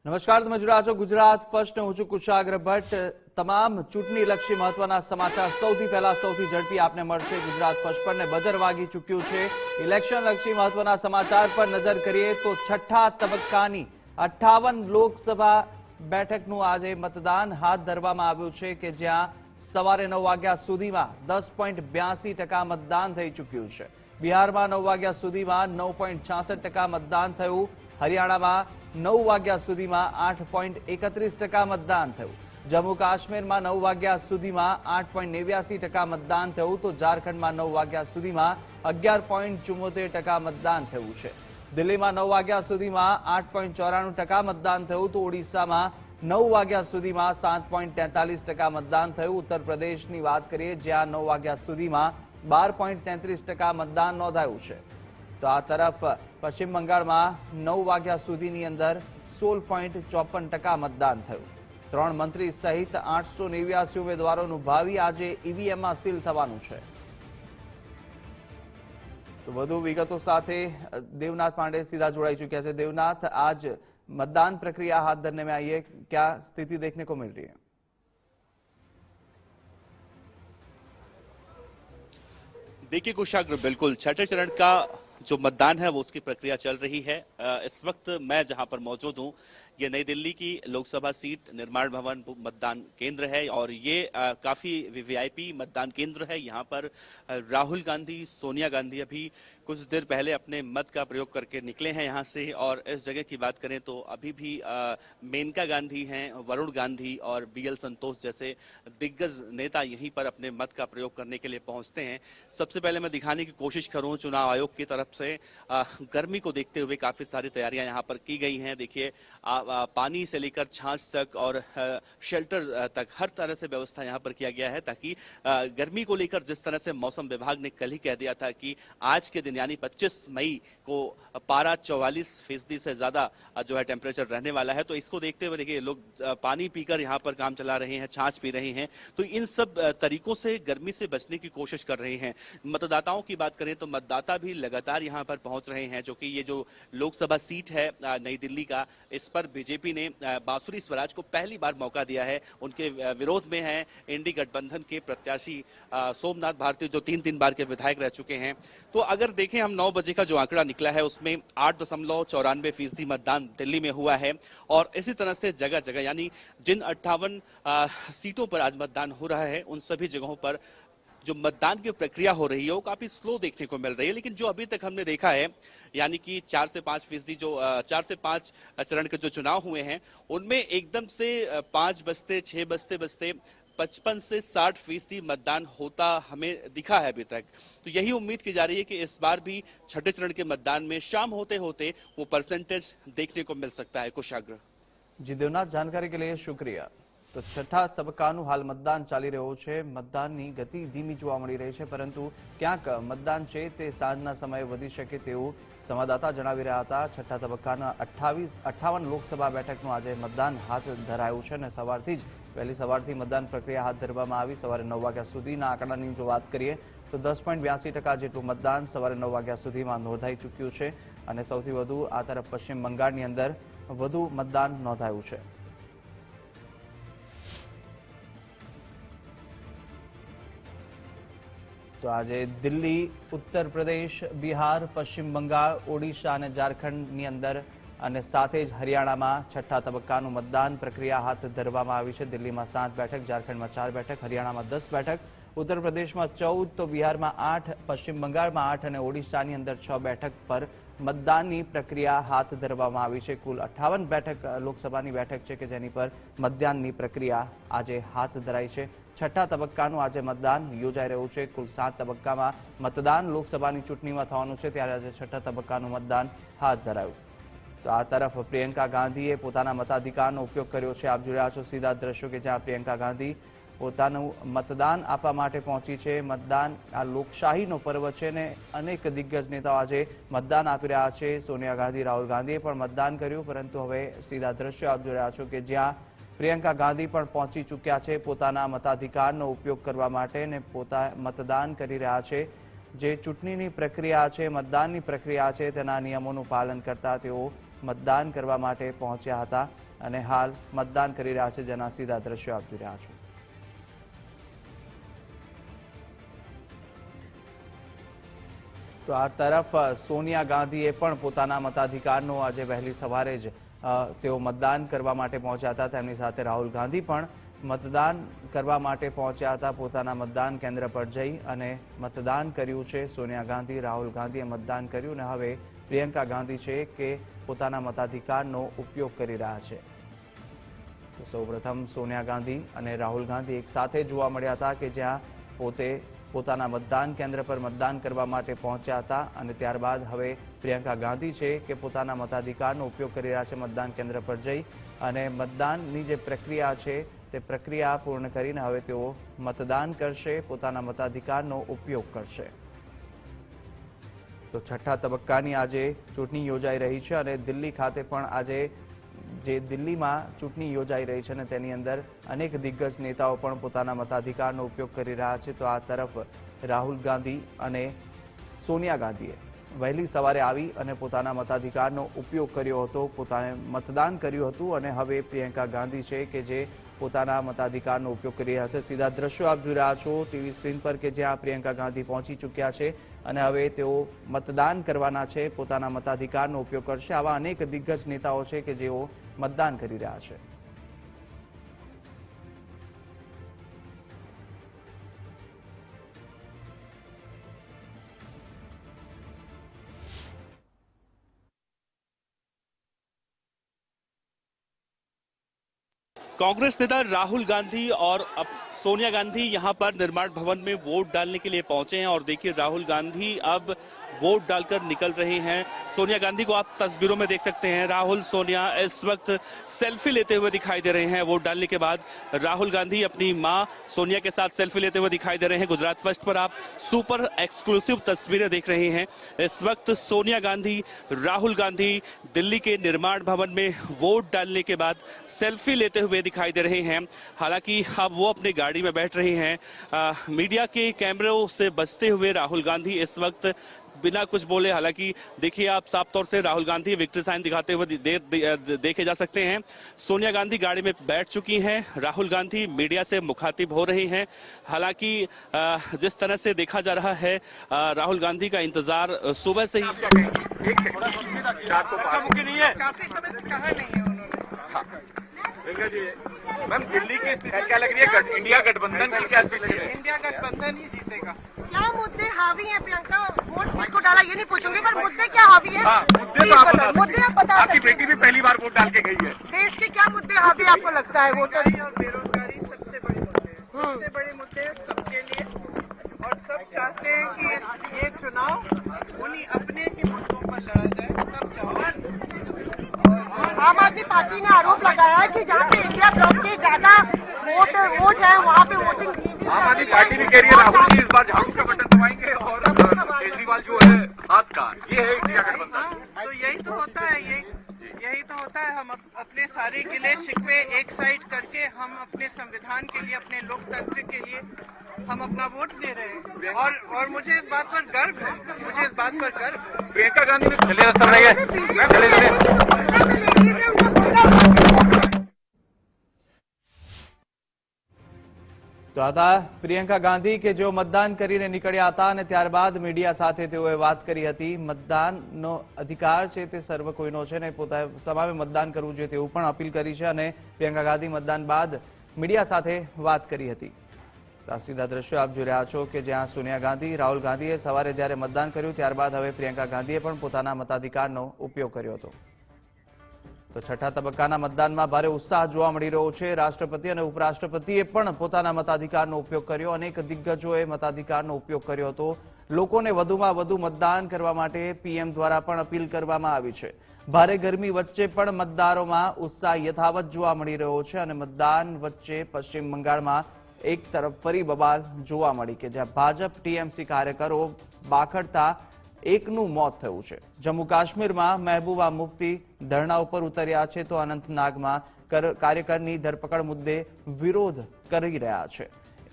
નમસ્કાર, તમે જોઈ રહ્યા છો ગુજરાત ફર્સ્ટ. હું છું કુશાગ્ર ભટ્ટ. તમામ ચૂંટણીલક્ષી મહત્વના સમાચાર સૌથી પહેલા સૌથી ઝડપી આપને મળશે ગુજરાત ફર્સ્ટ પર. ને બજર વાગી ચૂક્યું છે. ઇલેક્શનલક્ષી મહત્વના સમાચાર પર નજર કરીએ તો છઠ્ઠા તબક્કાની 58 લોકસભા બેઠકનું આજે મતદાન હાથ ધરવામાં આવ્યું છે કે જ્યાં સવારે 9 વાગ્યા સુધીમાં 10.82% મતદાન થઈ ચૂક્યું છે. બિહારમાં 9 વાગ્યા સુધીમાં 9.66% મતદાન થયું. હરિયાણામાં 9 વાગ્યા સુધીમાં 8.31% મતદાન થયું. જમ્મુ કાશ્મીરમાં 9 વાગ્યા સુધીમાં 8.89% મતદાન થયું તો ઝારખંડમાં 9 વાગ્યા સુધીમાં 11.74% મતદાન થયું છે. દિલ્હીમાં 9 વાગ્યા સુધીમાં 8.94% મતદાન થયું તો ઓડિશામાં 9 વાગ્યા સુધીમાં 7.43% મતદાન થયું. ઉત્તર પ્રદેશની વાત કરીએ જ્યાં 9 વાગ્યા સુધીમાં 12.33% મતદાન નોંધાયું છે. તો આ તરફ પશ્ચિમ બંગાળમાં 9 વાગ્યા સુધીની અંદર 16.54% મતદાન થયું. 3 મંત્રી સહિત 889 ઉમેદવારોનું ભાવિ આજે ઈવીએમમાં સીલ થવાનું છે. તો વધુ વિગતો સાથે દેવનાથ પાંડે સીधा जोड़ाई चुके हैं. देवनाथ, आज मतदान प्रक्रिया हाथ धरने में आई है, क्या स्थिति देखने को मिल रही है? देखिए कुशाग्र, बिल्कुल छठे चरण का जो मतदान है वो उसकी प्रक्रिया चल रही है। इस वक्त मैं जहां पर मौजूद हूं ये नई दिल्ली की लोकसभा सीट निर्माण भवन मतदान केंद्र है और ये काफी वीवीआईपी मतदान केंद्र है। यहाँ पर राहुल गांधी, सोनिया गांधी अभी कुछ देर पहले अपने मत का प्रयोग करके निकले हैं यहाँ से। और इस जगह की बात करें तो अभी भी मेनका गांधी हैं, वरुण गांधी और बीएल संतोष जैसे दिग्गज नेता यहीं पर अपने मत का प्रयोग करने के लिए पहुंचते हैं। सबसे पहले मैं दिखाने की कोशिश करूं, चुनाव आयोग की तरफ से गर्मी को देखते हुए काफी सारी तैयारियां यहाँ पर की गई हैं। देखिए पानी से लेकर छाछ तक और शेल्टर तक हर तरह से व्यवस्था यहाँ पर किया गया है ताकि गर्मी को लेकर जिस तरह से मौसम विभाग ने कल ही कह दिया था कि आज के दिन यानी 25 मई को पारा 44% से ज्यादा जो है टेम्परेचर रहने वाला है, तो इसको देखते हुए देखिए लोग पानी पीकर यहाँ पर काम चला रहे हैं, छाछ पी रहे हैं। तो इन सब तरीकों से गर्मी से बचने की कोशिश कर रहे हैं। मतदाताओं की बात करें तो मतदाता भी लगातार यहाँ पर पहुंच रहे हैं, जो कि ये जो लोकसभा सीट है नई दिल्ली का, इस पर बीजेपी ने बांसुरी स्वराज को पहली बार मौका दिया है। उनके विरोध में है इंडी गठबंधन के प्रत्याशी सोमनाथ भारती जो 3 बार के विधायक रह चुके हैं। तो अगर देखें हम 9 बजे का जो आंकड़ा निकला है उसमें 8.94% मतदान दिल्ली में हुआ है। और इसी तरह से जगह जगह यानी जिन 58 सीटों पर आज मतदान हो रहा है उन सभी जगहों पर जो मतदान की प्रक्रिया हो रही है वो काफी स्लो देखने को मिल रही है। लेकिन जो अभी तक हमने देखा है यानी कि 4 से 5% जो 4 से 5 चरण के जो चुनाव हुए हैं उनमें एकदम से 5 बजते 6 बजते 55 से 60% मतदान होता हमें दिखा है अभी तक। तो यही उम्मीद की जा रही है कि इस बार भी छठे चरण के मतदान में शाम होते होते वो परसेंटेज देखने को मिल सकता है। कुशाग्र जी देवनाथ, जानकारी के लिए शुक्रिया. तो छठा तबक्काનું હાલ મતદાન ચાલી રહ્યું છે. મતદાનની ગતિ ધીમી જોવા મળી રહી છે, પરંતુ ક્યાંક મતદાન છે તે સાંજના સમયે વધી શકે તેવું સંવાદદાતા જણાવી રહ્યા હતા. છઠ્ઠા તબક્કાના 58 લોકસભા બેઠકનું આજે મતદાન હાથ ધરાયું છે અને સવારથી જ વહેલી સવારથી મતદાન પ્રક્રિયા હાથ ધરવામાં આવી. સવારે 9 વાગ્યા સુધીના આંકડાની જો વાત કરીએ તો 10.82% જેટલું મતદાન સવારે 9 વાગ્યા સુધીમાં નોંધાઈ ચૂક્યું છે અને સૌથી વધુ આ તરફ પશ્ચિમ બંગાળની અંદર વધુ મતદાન નોંધાયું છે. તો આજે દિલ્હી, ઉત્તર પ્રદેશ, બિહાર, પશ્ચિમ બંગાળ, ઓડિશા અને ઝારખંડની અંદર અને સાથે જ હરિયાણામાં છઠ્ઠા તબક્કાનું મતદાન પ્રક્રિયા હાથ ધરવામાં આવી છે. દિલ્હીમાં 7 બેઠક, ઝારખંડમાં 4 બેઠક, હરિયાણામાં 10 બેઠક, ઉત્તર પ્રદેશમાં 14, તો બિહારમાં 8, પશ્ચિમ બંગાળમાં 8 અને ઓડિશાની અંદર 6 બેઠક પર મતદાનની પ્રક્રિયા હાથ ધરવામાં આવી છે. કુલ 58 બેઠક લોકસભાની બેઠક છે કે જેની પર મતદાનની પ્રક્રિયા આજે હાથ ધરાઈ છે. છઠ્ઠા તબક્કાનું આજે મતદાન યોજાઈ રહ્યું છે. કુલ 7 તબક્કામાં મતદાન લોકસભાની ચૂંટણીમાં થવાનું છે, ત્યારે આજે છઠ્ઠા તબક્કાનું મતદાન હાથ ધરાયું. તો આ તરફ પ્રિયંકા ગાંધીએ પોતાના મતાધિકારનો ઉપયોગ કર્યો છે. આપ જોઈ રહ્યા છો સીધા દ્રશ્યો કે જ્યાં પ્રિયંકા ગાંધી પોતાનું મતદાન આપવા માટે પહોંચી છે. મતદાન આ લોકશાહીનો પર્વ છે અને અનેક દિગ્ગજ નેતાઓ આજે મતદાન આપી રહ્યા છે. સોનિયા ગાંધી, રાહુલ ગાંધીએ પણ મતદાન કર્યું, પરંતુ હવે સીધા દ્રશ્યો આપ જોઈ રહ્યા છો કે જ્યાં પ્રિયંકા ગાંધી પણ પહોંચી ચૂક્યા છે પોતાના મતાધિકારનો ઉપયોગ કરવા માટે અને મતદાન કરી રહ્યા છે. જે ચૂંટણીની પ્રક્રિયા છે, મતદાનની પ્રક્રિયા છે, તેના નિયમોનું પાલન કરતા તેઓ મતદાન કરવા માટે પહોંચ્યા હતા અને હાલ મતદાન કરી રહ્યા છે, જેના સીધા દ્રશ્યો આપ જોઈ રહ્યા છો. તો આ તરફ સોનિયા ગાંધીએ પણ પોતાના મતાધિકારનો આજે વહેલી સવારે જ તેઓ મતદાન કરવા માટે પહોંચ્યા હતા. તેમની સાથે રાહુલ ગાંધી પણ મતદાન કરવા માટે પહોંચ્યા હતા. પોતાના મતદાન કેન્દ્ર પર જઈ અને મતદાન કર્યું છે. સોનિયા ગાંધી, રાહુલ ગાંધીએ મતદાન કર્યું અને હવે પ્રિયંકા ગાંધી છે કે પોતાના મતાધિકારનો ઉપયોગ કરી રહ્યા છે. તો સૌપ્રથમ સોનિયા ગાંધી અને રાહુલ ગાંધી એક સાથે જોવા મળ્યા હતા કે જ્યાં પોતે પોતાના મતદાન કેન્દ્ર પર મતદાન કરવા માટે પહોંચ્યા હતા અને ત્યારબાદ હવે પ્રિયંકા ગાંધી છે કે પોતાના મતાધિકારનો ઉપયોગ કરી રહ્યા છે. મતદાન કેન્દ્ર પર જઈ અને મતદાનની જે પ્રક્રિયા છે તે પ્રક્રિયા પૂર્ણ કરીને હવે તેઓ મતદાન કરશે, પોતાના મતાધિકારનો ઉપયોગ કરશે. તો છઠ્ઠા તબક્કાની આજે ચૂંટણી યોજાઈ રહી છે અને દિલ્હી ખાતે પણ આજે જે દિલ્હીમાં ચૂંટણી યોજાઈ રહી છે અને તેની અંદર અનેક દિગ્ગજ નેતાઓ પણ પોતાના મતાધિકારનો ઉપયોગ કરી રહ્યા છે. તો આ તરફ રાહુલ ગાંધી અને સોનિયા ગાંધીએ વહેલી સવારે આવી અને પોતાના મતાધિકારનો ઉપયોગ કર્યો હતો, પોતાને મતદાન કર્યું હતું અને હવે પ્રિયંકા ગાંધી છે કે જે પોતાના મતાધિકારનો ઉપયોગ કરી રહ્યા છે. સીધા દ્રશ્યો આપ જોઈ રહ્યા છો ટીવી સ્ક્રીન પર કે જ્યાં પ્રિયંકા ગાંધી પહોંચી ચૂક્યા છે અને હવે તેઓ મતદાન કરવાના છે, પોતાના મતાધિકારનો ઉપયોગ કરશે. આવા અનેક દિગ્ગજ નેતાઓ છે કે જેઓ મતદાન કરી રહ્યા છે. कांग्रेस नेता राहुल गांधी और सोनिया गांधी यहां पर निर्माण भवन में वोट डालने के लिए पहुंचे हैं और देखिए राहुल गांधी अब वोट डालकर निकल रहे हैं. सोनिया गांधी को आप तस्वीरों में देख सकते हैं. राहुल, सोनिया इस वक्त सेल्फी लेते हुए दिखाई दे रहे हैं. वोट डालने के बाद राहुल गांधी अपनी मां सोनिया के साथ सेल्फी लेते हुए दिखाई दे रहे हैं. गुजरात फर्स्ट पर आप सुपर एक्सक्लूसिव तस्वीरें देख रहे हैं. इस वक्त सोनिया गांधी, राहुल गांधी दिल्ली के निर्माण भवन में वोट डालने के बाद सेल्फी लेते हुए दिखाई दे रहे हैं. हालांकि अब वो अपनी गाड़ी में बैठ रहे हैं. मीडिया के कैमरों से बचते हुए राहुल गांधी इस वक्त बिना कुछ बोले, हालांकि देखिए आप साफ तौर से राहुल गांधी विक्ट्री साइन दिखाते हुए देखे जा सकते हैं. सोनिया गांधी गाड़ी में बैठ चुकी हैं. राहुल गांधी मीडिया से मुखातिब हो रही हैं. हालांकि जिस तरह से देखा जा रहा है राहुल गांधी का इंतजार सुबह से ही. काफी समय से कहा नहीं है उन्होंने. मैम दिल्ली की स्थिति क्या लग रही है? इंडिया गठबंधन की क्या स्थिति है? इंडिया गठबंधन ही जीतेगा. क्या मुद्दे हावी हैं प्रियंका? वोट किसको डाला ये नहीं पूछूंगी, पर मुद्दे क्या हावी है? मुद्दे तो आप बता मुद्दे आप बता आपकी बेटी भी पहली बार वोट डाल के गई है. देश के क्या मुद्दे हावी आपको लगता है? वोटर और बेरोजगारी सबसे बड़े मुद्दे हैं. सबसे बड़े मुद्दे हैं सबके लिए और सब चाहते हैं कि ये चुनाव उन्हीं अपने ही मुद्दों पर लड़ा जाए. सब चाहते. आम आदमी पार्टी ने आरोप लगाया है कि जहाँ पे इंडिया ब्लॉक के ज्यादा वोट है वहाँ पे वोटिंग. आम आदमी पार्टी भी कह रही है राहुल जी इस बार झाड़ू का बटन दबाएंगे और केजरीवाल जो है हाथ का, ये है इंडिया गठबंधन. तो यही तो होता है. यही तो होता है. हम अपने सारे गिले शिकवे एक साइड करके हम अपने संविधान के लिए, अपने लोकतंत्र के लिए हम अपना वोट दे रहे हैं और मुझे इस बात पर गर्व है. मुझे इस बात पर गर्व है. प्रियंका गांधी ने चले रास्ता बनाइए. તો આ હતા પ્રિયંકા ગાંધી કે જેઓ મતદાન કરીને નીકળ્યા હતા અને ત્યારબાદ મીડિયા સાથે તેઓએ વાત કરી હતી. મતદાનનો અધિકાર છે તે સર્વ કોઈનો છે ને પોતા તમામે મતદાન કરવું જોઈએ તેવું પણ અપીલ કરી છે અને પ્રિયંકા ગાંધી મતદાન બાદ મીડિયા સાથે વાત કરી હતી. તો આ સીધા દ્રશ્યો આપ જોઈ રહ્યા છો કે જ્યાં સોનિયા ગાંધી, રાહુલ ગાંધીએ સવારે જ્યારે મતદાન કર્યું ત્યારબાદ હવે પ્રિયંકા ગાંધીએ પણ પોતાના મતાધિકારનો ઉપયોગ કર્યો હતો. તો છઠ્ઠા તબક્કાના મતદાનમાં ભારે ઉત્સાહ જોવા મળી રહ્યો છે. રાષ્ટ્રપતિ અને ઉપરાષ્ટ્રપતિએ પણ પોતાના મતાધિકારનો ઉપયોગ કર્યો. અનેક દિગ્ગજોએ મતાધિકારનો ઉપયોગ કર્યો હતો. લોકોને વધુમાં વધુ મતદાન કરવા માટે પીએમ દ્વારા પણ અપીલ કરવામાં આવી છે. ભારે ગરમી વચ્ચે પણ મતદારોમાં ઉત્સાહ યથાવત જોવા મળી રહ્યો છે અને મતદાન વચ્ચે પશ્ચિમ બંગાળમાં એક તરફ ફરી બબાલ જોવા મળી કે જ્યાં ભાજપ ટીએમસી કાર્યકરો બાખડતા એકનું મોત થયું છે. જમ્મુ કાશ્મીરમાં મહેબૂબા મુફ્તી ધરણા ઉપર ઉતર્યા છે તો અનંતનાગમાં કાર્યકરની ધરપકડ મુદ્દે વિરોધ કરી રહ્યા છે.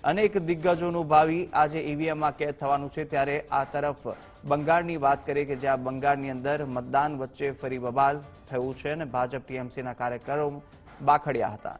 અનેક દિગ્ગજોનું ભાવિ આજે ઈવીએમમાં કેદ થવાનું છે। ત્યારે આ તરફ બંગાળની વાત કરીએ કે જ્યાં બંગાળની અંદર મતદાન વચ્ચે ફરી બબાલ થયું છે અને ભાજપ ટીએમસીના કાર્યકરો બાખડ્યા હતા।